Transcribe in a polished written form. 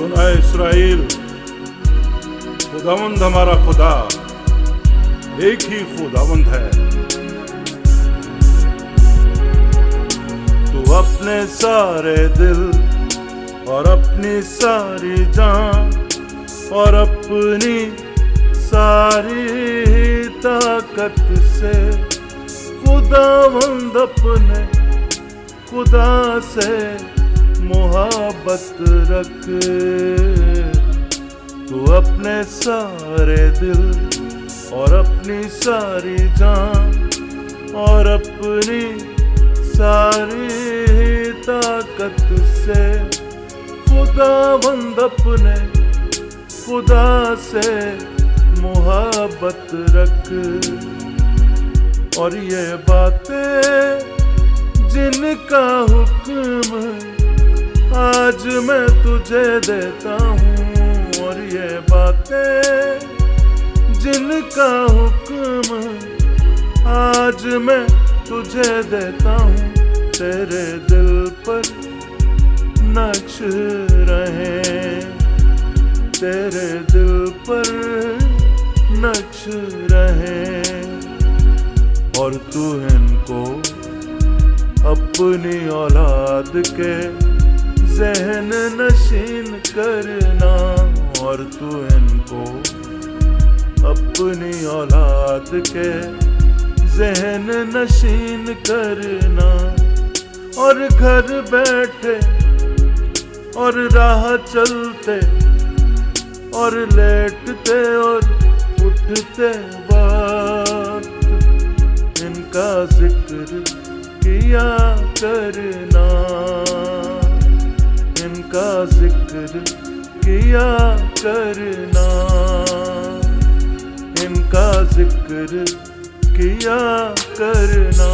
सुना है इस्राएल, खुदावंद हमारा खुदा एक ही खुदावंद है। तू अपने सारे दिल और अपनी सारी जान और अपनी सारी ताकत से खुदावंद अपने खुदा से मोहब्बत रख। तू अपने सारे दिल और अपनी सारी जान और अपनी सारी ताकत से खुदावंद अपने खुदा से मोहब्बत रख। और ये बातें जिनका हुक्म आज मैं तुझे देता हूँ, और ये बातें जिनका हुक्म आज मैं तुझे देता हूँ, तेरे दिल पर नक्श रहे, तेरे दिल पर नक्श रहे। और तू इनको अपनी औलाद के ज़हन नशीन करना, और तू इनको अपनी औलाद के ज़हन नशीन करना। और घर बैठे और राह चलते और लेटते और उठते वक्त इनका जिक्र किया करना, इनका जिक्र किया करना, इनका जिक्र किया करना।